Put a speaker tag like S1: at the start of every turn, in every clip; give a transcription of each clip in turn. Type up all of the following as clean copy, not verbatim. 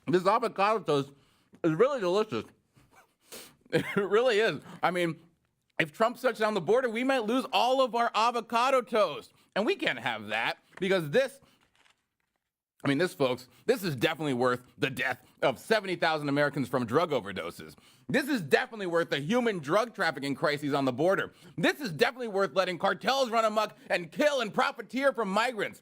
S1: This avocado toast is really delicious. It really is. I mean, if Trump shuts down the border, we might lose all of our avocado toast. And we can't have that because this, folks, this is definitely worth the death of 70,000 Americans from drug overdoses. This is definitely worth the human drug trafficking crises on the border. This is definitely worth letting cartels run amok and kill and profiteer from migrants.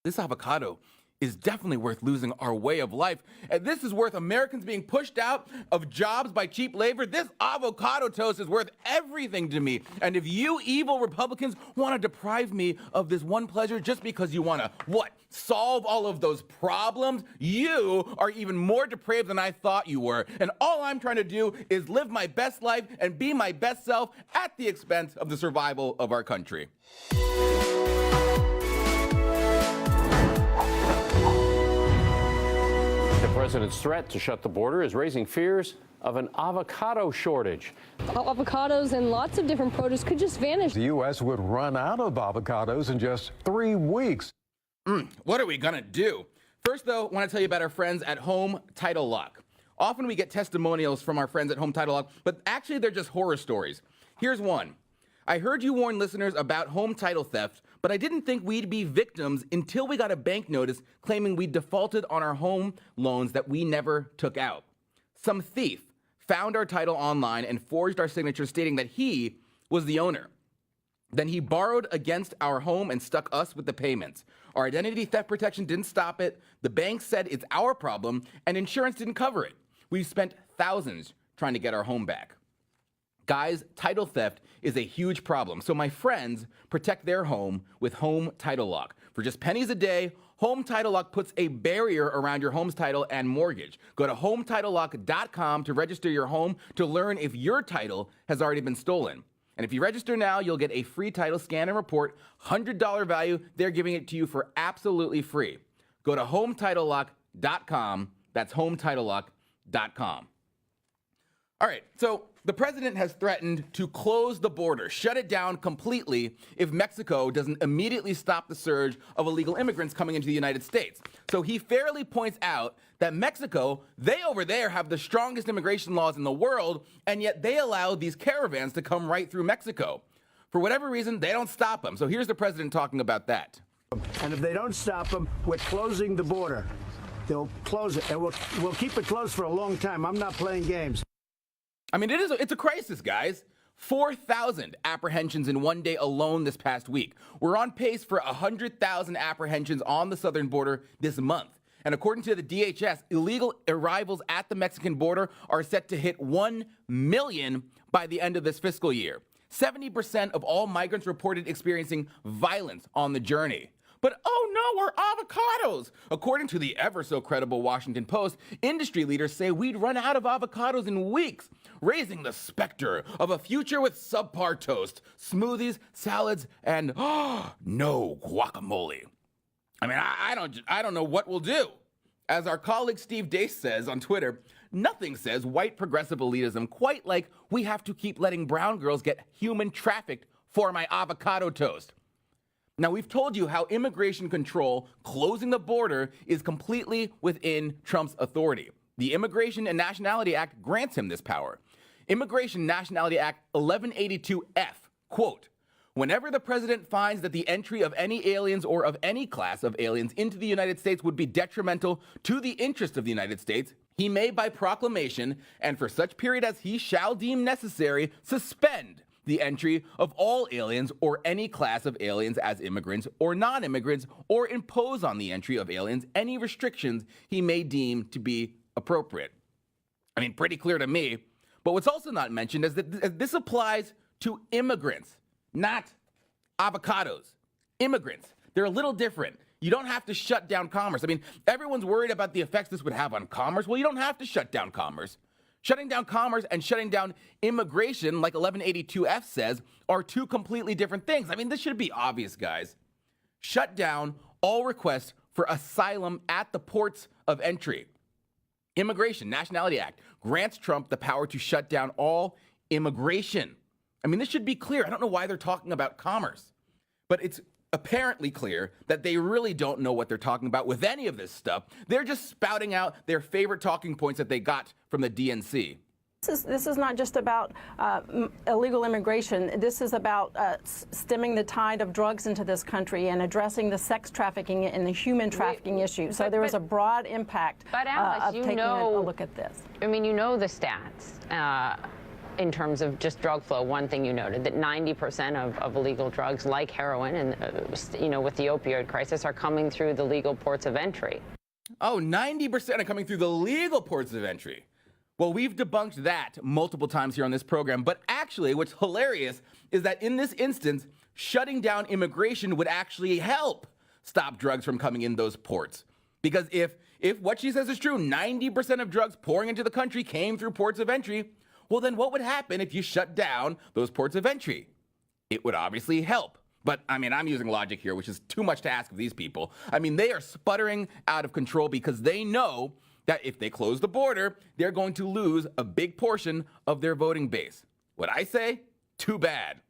S1: This avocado is definitely worth losing our way of life. And this is worth Americans being pushed out of jobs by cheap labor. This avocado toast is worth everything to me. And if you evil Republicans want to deprive me of this one pleasure just because you want to, solve all of those problems, you are even more depraved than I thought you were. And all I'm trying to do is live my best life and be my best self at the expense of the survival of our country.
S2: The president's threat to shut the border is raising fears of an avocado shortage.
S3: Avocados and lots of different produce could just vanish.
S4: The U.S. would run out of avocados in just 3 weeks.
S1: What are we gonna do? First, though, I want to tell you about our friends at Home Title Lock. Often we get testimonials from our friends at Home Title Lock, but actually they're just horror stories. Here's one. I heard you warn listeners about home title theft, but I didn't think we'd be victims until we got a bank notice claiming we defaulted on our home loans that we never took out. Some thief found our title online and forged our signature stating that he was the owner. Then he borrowed against our home and stuck us with the payments. Our identity theft protection didn't stop it. The bank said it's our problem, and insurance didn't cover it. We've spent thousands trying to get our home back. Guys, title theft is a huge problem, so my friends protect their home with Home Title Lock. For just pennies a day, Home Title Lock puts a barrier around your home's title and mortgage. Go to HometitleLock.com to register your home to learn if your title has already been stolen. And if you register now, you'll get a free title scan and report, $100 value. They're giving it to you for absolutely free. Go to HometitleLock.com. That's HometitleLock.com. All right, so the president has threatened to close the border, shut it down completely if Mexico doesn't immediately stop the surge of illegal immigrants coming into the United States. So he fairly points out that Mexico, they over there have the strongest immigration laws in the world, and yet they allow these caravans to come right through Mexico. For whatever reason, they don't stop them. So here's the president talking about that.
S5: And if they don't stop them, we're closing the border. They'll close it, and we'll keep it closed for a long time. I'm not playing games.
S1: I mean, it's a crisis, guys. 4,000 apprehensions in one day alone this past week. We're on pace for 100,000 apprehensions on the southern border this month. And according to the DHS, illegal arrivals at the Mexican border are set to hit 1 million by the end of this fiscal year. 70% of all migrants reported experiencing violence on the journey. But oh no, we're avocados! According to the ever so credible Washington Post, industry leaders say we'd run out of avocados in weeks, raising the specter of a future with subpar toast, smoothies, salads, and no guacamole. I mean, I don't know what we'll do. As our colleague Steve Deace says on Twitter, nothing says white progressive elitism quite like we have to keep letting brown girls get human trafficked for my avocado toast. Now, we've told you how immigration control, closing the border, is completely within Trump's authority. The Immigration and Nationality Act grants him this power. Immigration Nationality Act 1182F, quote, whenever the president finds that the entry of any aliens or of any class of aliens into the United States would be detrimental to the interest of the United States, he may by proclamation, and for such period as he shall deem necessary, suspend the entry of all aliens or any class of aliens as immigrants or non-immigrants, or impose on the entry of aliens any restrictions he may deem to be appropriate. I mean, pretty clear to me. But what's also not mentioned is that this applies to immigrants, not avocados. Immigrants, they're a little different. You don't have to shut down commerce. I mean, everyone's worried about the effects this would have on commerce. Well, you don't have to shut down commerce. Shutting down commerce and shutting down immigration, like 1182F says, are two completely different things. I mean, this should be obvious, guys. Shut down all requests for asylum at the ports of entry. Immigration Nationality Act grants Trump the power to shut down all immigration. I mean, this should be clear. I don't know why they're talking about commerce. But it's apparently clear that they really don't know what they're talking about with any of this stuff. They're just spouting out their favorite talking points that they got from the DNC.
S6: This is not just about illegal immigration. This is about stemming the tide of drugs into this country and addressing the sex trafficking and the human trafficking issue. So there is a broad impact of taking a look at this.
S7: I mean, you know the stats. In terms of just drug flow, one thing you noted, that 90% of illegal drugs like heroin and, with the opioid crisis are coming through the legal ports of entry.
S1: Oh, 90% are coming through the legal ports of entry. Well, we've debunked that multiple times here on this program, but actually what's hilarious is that in this instance, shutting down immigration would actually help stop drugs from coming in those ports. Because if what she says is true, 90% of drugs pouring into the country came through ports of entry, well, then what would happen if you shut down those ports of entry? It would obviously help. But, I mean, I'm using logic here, which is too much to ask of these people. I mean, they are sputtering out of control because they know that if they close the border, they're going to lose a big portion of their voting base. What I say? Too bad.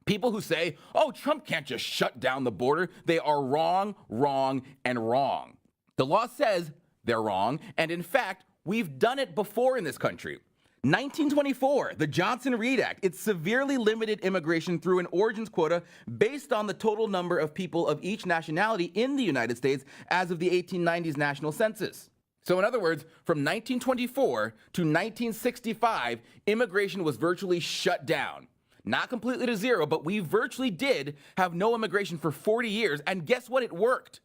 S1: People who say, oh, Trump can't just shut down the border, they are wrong, wrong, and wrong. The law says they're wrong, and in fact, we've done it before in this country. 1924, the Johnson-Reed Act, it severely limited immigration through an origins quota based on the total number of people of each nationality in the United States as of the 1890s national census. So in other words, from 1924 to 1965, immigration was virtually shut down. Not completely to zero, but we virtually did have no immigration for 40 years, and guess what? It worked.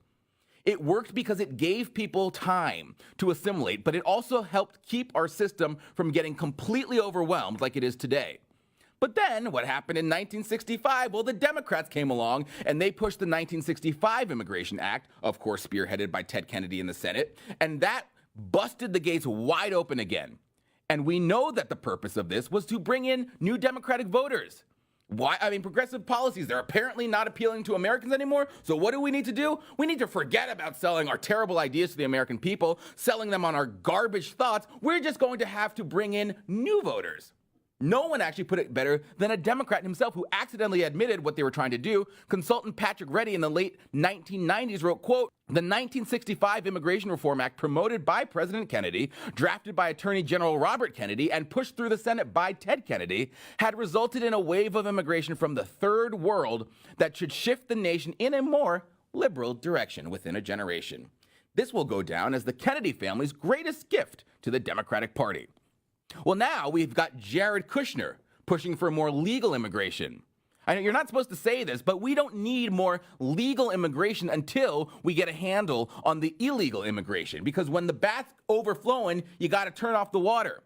S1: It worked because it gave people time to assimilate, but it also helped keep our system from getting completely overwhelmed like it is today. But then what happened in 1965? Well, the Democrats came along and they pushed the 1965 Immigration Act, of course spearheaded by Ted Kennedy in the Senate, and that busted the gates wide open again. And we know that the purpose of this was to bring in new Democratic voters. Why? I mean, progressive policies, they're apparently not appealing to Americans anymore. So what do we need to do? We need to forget about selling our terrible ideas to the American people, selling them on our garbage thoughts. We're just going to have to bring in new voters. No one actually put it better than a Democrat himself who accidentally admitted what they were trying to do. Consultant Patrick Reddy in the late 1990s wrote, quote, "The 1965 Immigration Reform Act promoted by President Kennedy, drafted by Attorney General Robert Kennedy, and pushed through the Senate by Ted Kennedy, had resulted in a wave of immigration from the third world that should shift the nation in a more liberal direction within a generation. This will go down as the Kennedy family's greatest gift to the Democratic Party." Well, now we've got Jared Kushner pushing for more legal immigration. I know you're not supposed to say this, but we don't need more legal immigration until we get a handle on the illegal immigration, because when the bat's overflowing, you got to turn off the water.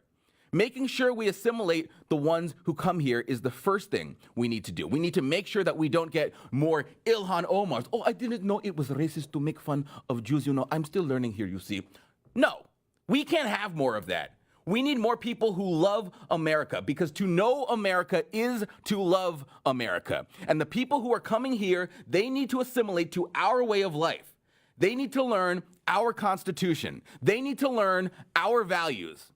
S1: Making sure we assimilate the ones who come here is the first thing we need to do. We need to make sure that we don't get more Ilhan Omars. Oh, I didn't know it was racist to make fun of Jews. You know, I'm still learning here, you see. No, we can't have more of that. We need more people who love America, because to know America is to love America. And the people who are coming here, they need to assimilate to our way of life. They need to learn our Constitution. They need to learn our values.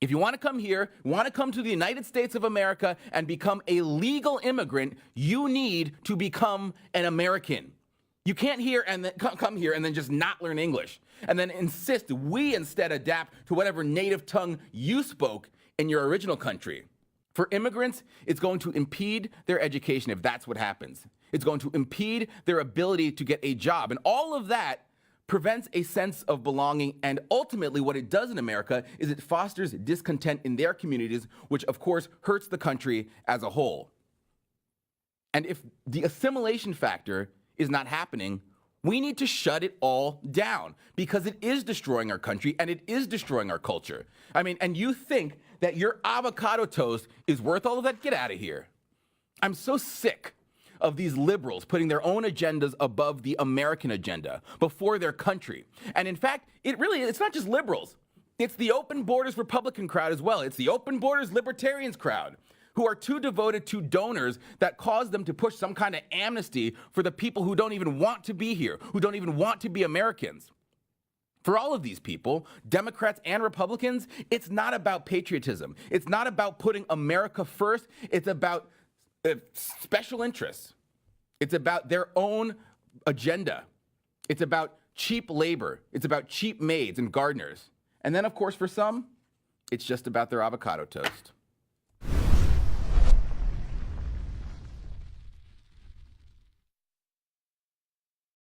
S1: If you want to come here, want to come to the United States of America and become a legal immigrant, you need to become an American. You can't come here and then just not learn English and then insist we instead adapt to whatever native tongue you spoke in your original country. For immigrants, it's going to impede their education if that's what happens. It's going to impede their ability to get a job. And all of that prevents a sense of belonging. And ultimately, what it does in America is it fosters discontent in their communities, which of course hurts the country as a whole. And if the assimilation factor is not happening, we need to shut it all down, because it is destroying our country and it is destroying our culture. I mean, and you think that your avocado toast is worth all of that? Get out of here. I'm so sick of these liberals putting their own agendas above the American agenda, before their country. And in fact, it's not just liberals. It's the open borders Republican crowd as well. It's the open borders libertarians crowd, who are too devoted to donors that cause them to push some kind of amnesty for the people who don't even want to be here, who don't even want to be Americans. For all of these people, Democrats and Republicans, it's not about patriotism. It's not about putting America first. It's about special interests. It's about their own agenda. It's about cheap labor. It's about cheap maids and gardeners. And then, of course, for some, it's just about their avocado toast.